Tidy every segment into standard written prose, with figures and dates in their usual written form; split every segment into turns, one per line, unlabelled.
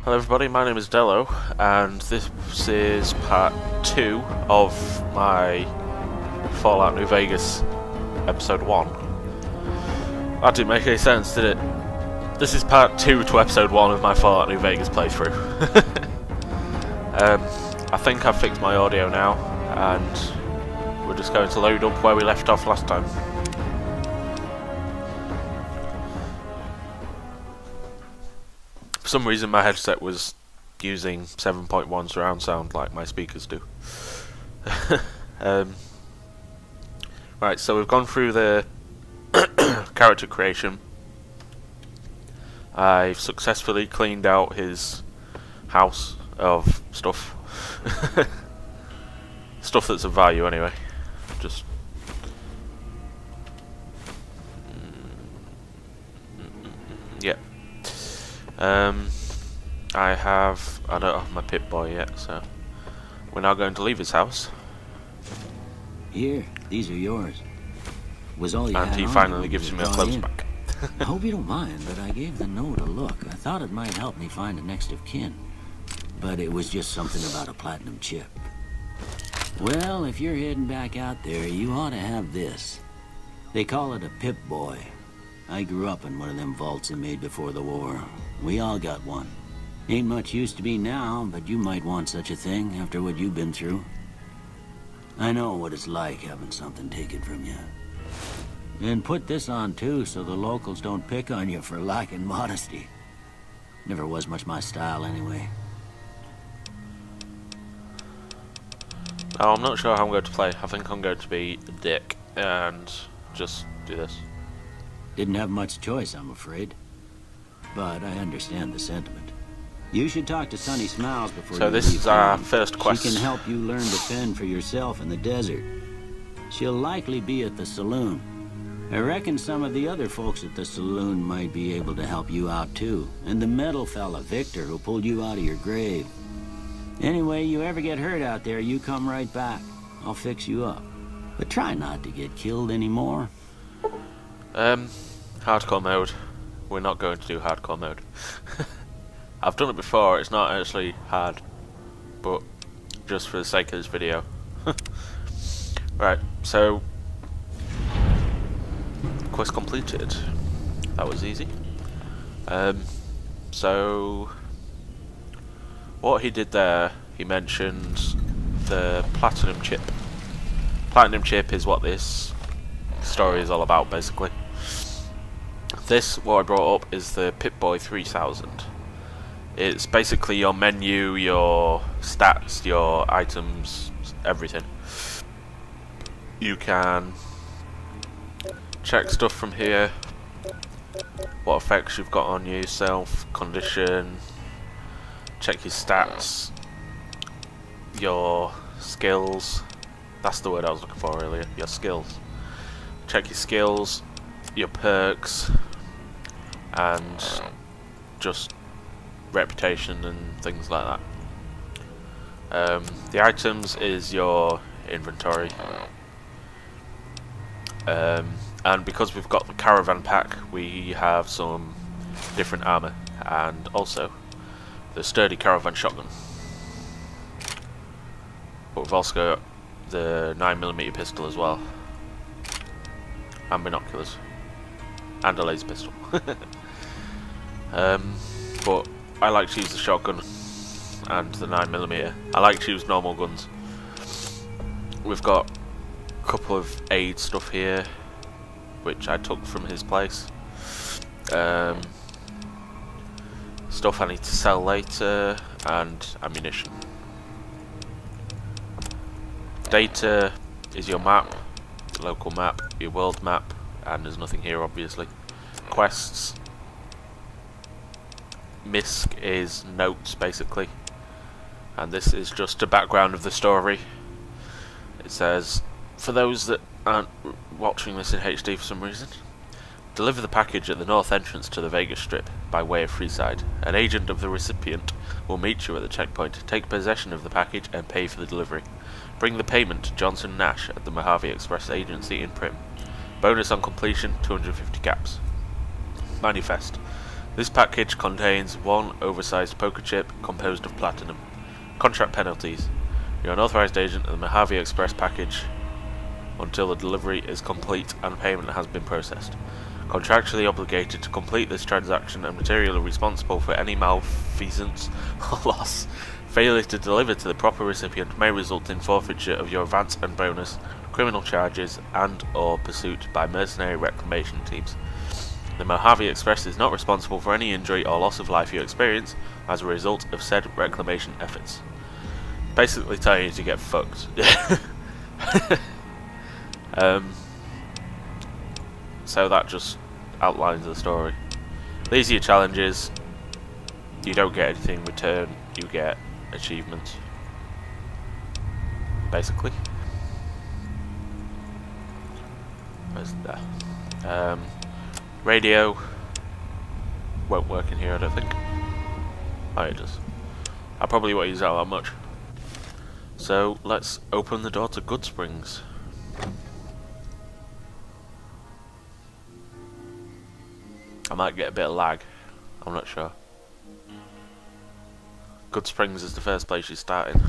Hello everybody, my name is Delo, and this is part 2 of my Fallout New Vegas episode 1. That didn't make any sense, did it? This is part 2 to episode 1 of my Fallout New Vegas playthrough. I think I've fixed my audio now, and we're just going to load up where we left off last time. For some reason my headset was using 7.1 surround sound like my speakers do. Right, so we've gone through the character creation. I've successfully cleaned out his house of stuff. Stuff that's of value anyway. Just yeah. I don't have my Pip-Boy yet, so we're now going to leave his house.
Here, these are yours. Was all you
and
had
he
on
finally
you
gives
when
me
you
my
got
clothes
in.
back.
I hope you don't mind, but I gave the note a look. I thought it might help me find a next of kin. But it was just something about a platinum chip. Well, if you're heading back out there, you ought to have this. They call it a Pip-Boy. I grew up in one of them vaults they made before the war. We all got one. Ain't much use to be now, but you might want such a thing after what you've been through. I know what it's like having something taken from you. And put this on too, so the locals don't pick on you for lacking modesty. Never was much my style anyway.
Now, I'm not sure how I'm going to play. I think I'm going to be a dick and just do this.
Didn't have much choice, I'm afraid. But I understand the sentiment. You should talk to Sunny Smiles before
So
you
this
leave
is our
town.
first quest.
She can help you learn to fend for yourself in the desert. She'll likely be at the saloon. I reckon some of the other folks at the saloon might be able to help you out too. And the metal fella, Victor, who pulled you out of your grave. Anyway, you ever get hurt out there, you come right back. I'll fix you up. But try not to get killed anymore.
Hardcore mode. We're not going to do hardcore mode. I've done it before, it's not actually hard, but just for the sake of this video. Right, so quest completed. That was easy. So what he did there, he mentioned the platinum chip. Platinum chip is what this story is all about, basically. This, what I brought up, is the Pip-Boy 3000. It's basically your menu, your stats, your items, everything. You can check stuff from here, what effects you've got on yourself, condition, check your stats, your skills. That's the word I was looking for earlier, your skills. Check your skills, your perks, and just reputation and things like that. The items is your inventory, and because we've got the caravan pack, we have some different armor, and also the sturdy caravan shotgun. But we've also got the 9mm pistol as well, and binoculars, and a laser pistol. But I like to use the shotgun and the 9mm. I like to use normal guns. We've got a couple of aid stuff here, which I took from his place. Stuff I need to sell later, and ammunition. Data is your map, local map, your world map, and there's nothing here obviously. Quests. MISC is notes basically, and this is just a background of the story. It says, for those that aren't watching this in HD for some reason, deliver the package at the north entrance to the Vegas Strip by way of Freeside. An agent of the recipient will meet you at the checkpoint, take possession of the package and pay for the delivery. Bring the payment to Johnson Nash at the Mojave Express Agency in Prim. Bonus on completion, 250 caps. Manifest. This package contains one oversized poker chip composed of platinum. Contract penalties. You're an authorized agent of the Mojave Express package until the delivery is complete and payment has been processed. Contractually obligated to complete this transaction and materially responsible for any malfeasance or loss. Failure to deliver to the proper recipient may result in forfeiture of your advance and bonus, criminal charges, and or pursuit by mercenary reclamation teams. The Mojave Express is not responsible for any injury or loss of life you experience as a result of said reclamation efforts. Basically telling you to get fucked. So that just outlines the story. These are your challenges. You don't get anything in return, you get achievements. Basically. Where's that? Radio won't work in here, I don't think. Oh, it does. I probably won't use that that much. So let's open the door to Goodsprings. I might get a bit of lag, I'm not sure. Goodsprings is the first place you're starting.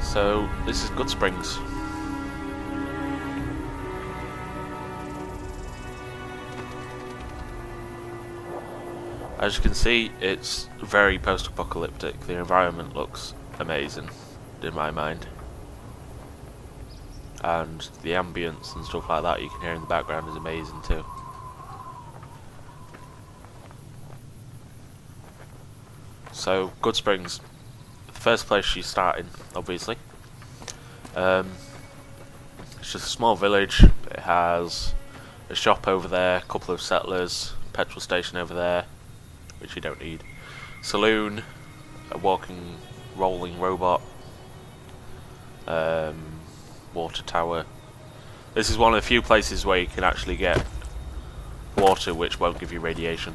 So this is Goodsprings. As you can see, it's very post-apocalyptic. The environment looks amazing, in my mind. And the ambience and stuff like that you can hear in the background is amazing too. So, Goodsprings, the first place she's starting, obviously. It's just a small village. It has a shop over there, a couple of settlers, petrol station over there, which you don't need, saloon, a walking, rolling robot, water tower. This is one of the few places where you can actually get water which won't give you radiation.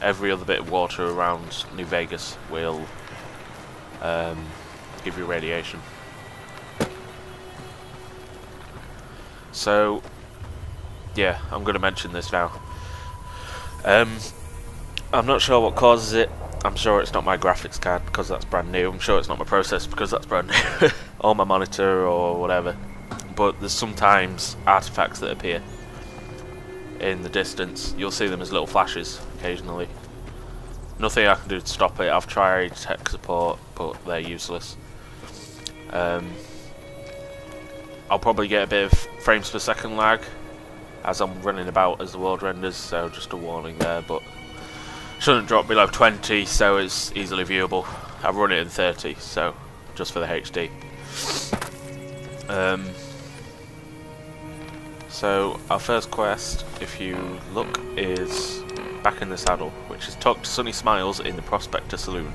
Every other bit of water around New Vegas will give you radiation. So yeah, I'm going to mention this now. I'm not sure what causes it. I'm sure it's not my graphics card because that's brand new. I'm sure it's not my processor because that's brand new. Or my monitor or whatever. But there's sometimes artifacts that appear in the distance. You'll see them as little flashes occasionally. Nothing I can do to stop it. I've tried tech support, but they're useless. I'll probably get a bit of frames per second lag as I'm running about as the world renders, so just a warning there, but shouldn't drop below 20, so it's easily viewable. I've run it in 30, so just for the HD. So our first quest, if you look, is Back in the Saddle, which is talk to Sunny Smiles in the Prospector Saloon.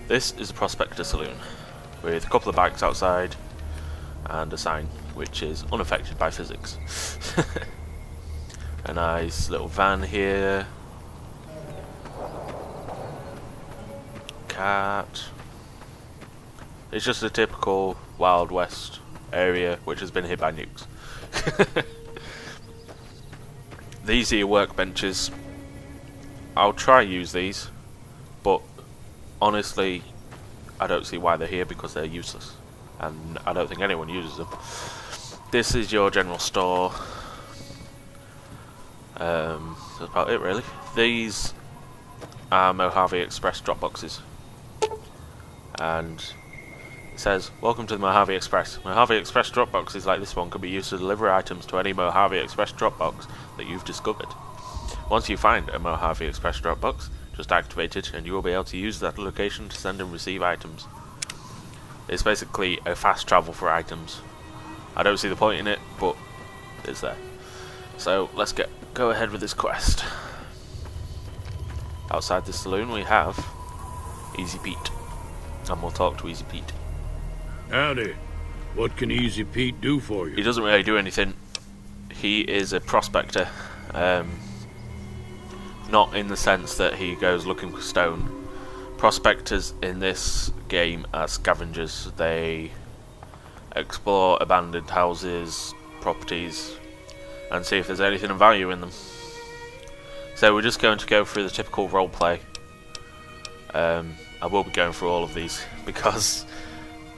This is the Prospector Saloon, with a couple of bikes outside and a sign which is unaffected by physics. A nice little van here. Cat. It's just a typical Wild West area which has been hit by nukes. These are your workbenches. I'll try use these, but honestly I don't see why they're here because they're useless, and I don't think anyone uses them. This is your general store. That's about it really. These are Mojave Express drop boxes, and it says, "Welcome to the Mojave Express. Mojave Express drop boxes like this one can be used to deliver items to any Mojave Express drop box that you've discovered. Once you find a Mojave Express drop box, just activate it and you will be able to use that location to send and receive items." It's basically a fast travel for items. I don't see the point in it, but it's there. So let's go ahead with this quest. Outside the saloon we have Easy Pete, and we'll talk to Easy Pete.
Howdy. What can Easy Pete do for you?
He doesn't really do anything. He is a prospector. Not in the sense that he goes looking for stone. Prospectors in this game are scavengers. They explore abandoned houses, properties, and see if there's anything of value in them. So we're just going to go through the typical roleplay. I will be going through all of these because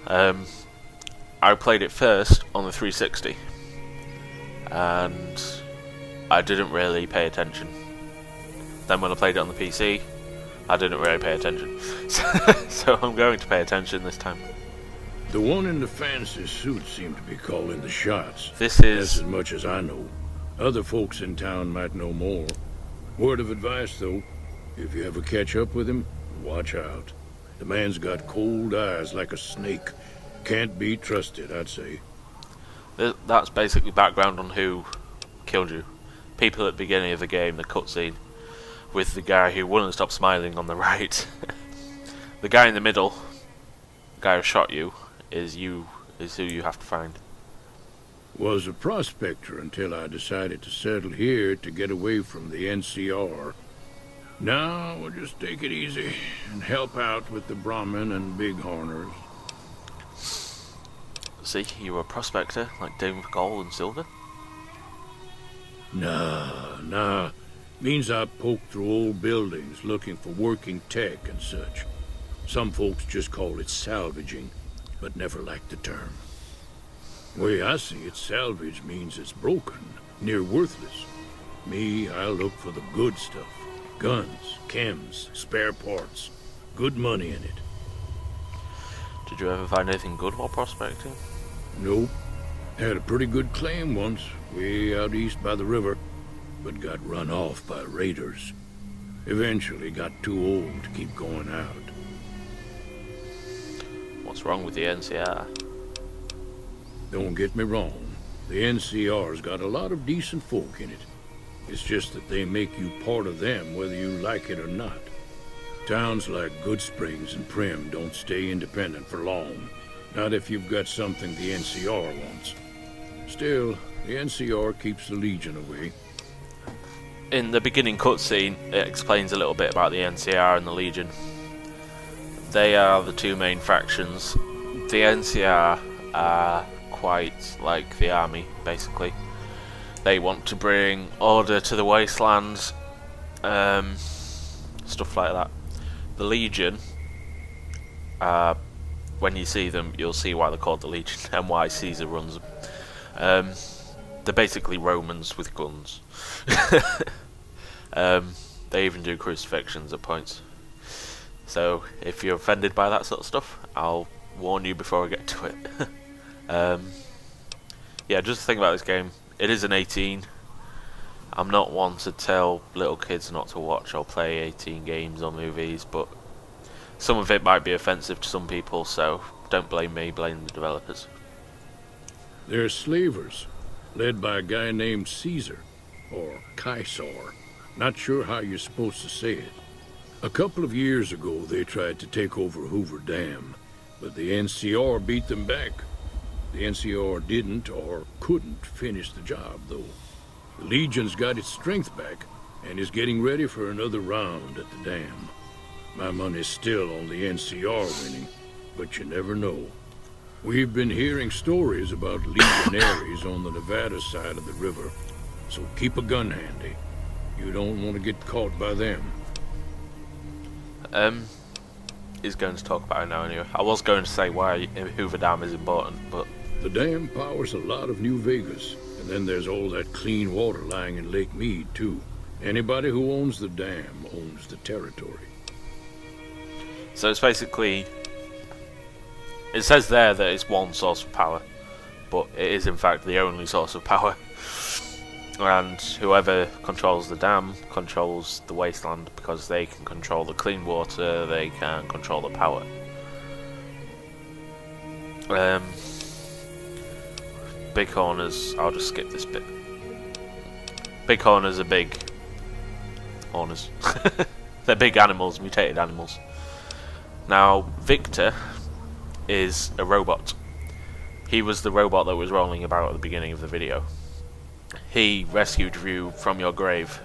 I played it first on the 360 and I didn't really pay attention. Then when I played it on the PC, I didn't really pay attention. So I'm going to pay attention this time.
The one in the fancy suit seemed to be calling the shots.
This is...
That's as much as I know. Other folks in town might know more. Word of advice, though. If you ever catch up with him, watch out. The man's got cold eyes like a snake. Can't be trusted, I'd say.
That's basically background on who killed you. People at the beginning of the game, the cutscene, with the guy who wouldn't stop smiling on the right. The guy in the middle, the guy who shot you, is who you have to find.
Was a prospector until I decided to settle here to get away from the NCR. Now we'll just take it easy and help out with the Brahmin and Bighorners.
See, you were a prospector, like David Gold and Silver?
Nah. Means I poke through old buildings looking for working tech and such. Some folks just call it salvaging, but never liked the term. Way I see it, salvage means it's broken, near worthless. Me, I look for the good stuff. Guns, chems, spare parts. Good money in it.
Did you ever find anything good while prospecting?
Nope. Had a pretty good claim once, way out east by the river, but got run off by raiders. Eventually got too old to keep going out.
What's wrong with the NCR?
Don't get me wrong, the NCR's got a lot of decent folk in it. It's just that they make you part of them whether you like it or not. Towns like Goodsprings and Prim don't stay independent for long. Not if you've got something the NCR wants. Still, the NCR keeps the Legion away.
In the beginning cutscene, it explains a little bit about the NCR and the Legion. They are the two main factions. The NCR are quite like the army, basically. They want to bring order to the wastelands, stuff like that. The Legion, when you see them, you'll see why they're called the Legion and why Caesar runs them. They're basically Romans with guns. They even do crucifixions at points. So if you're offended by that sort of stuff, I'll warn you before I get to it. Yeah, just the thing about this game, it is an 18. I'm not one to tell little kids not to watch or play 18 games or movies, but some of it might be offensive to some people, so don't blame me, blame the developers.
They're slavers, led by a guy named Caesar, or Caesar. Not sure how you're supposed to say it. A couple of years ago, they tried to take over Hoover Dam, but the NCR beat them back. The NCR didn't or couldn't finish the job, though. The Legion's got its strength back and is getting ready for another round at the dam. My money's still on the NCR winning, but you never know. We've been hearing stories about legionaries on the Nevada side of the river, so keep a gun handy. You don't want to get caught by them.
He's going to talk about it now anyway. I was going to say why Hoover Dam is important, but...
The dam powers a lot of New Vegas, and then there's all that clean water lying in Lake Mead, too. Anybody who owns the dam owns the territory.
So it's basically... It says there that it's one source of power, but it is in fact the only source of power. And whoever controls the dam controls the wasteland, because they can control the clean water, they can control the power. Bighorners, I'll just skip this bit. Bighorners are big horners. They're big animals, mutated animals. Now, Victor is a robot. He was the robot that was rolling about at the beginning of the video. He rescued you from your grave.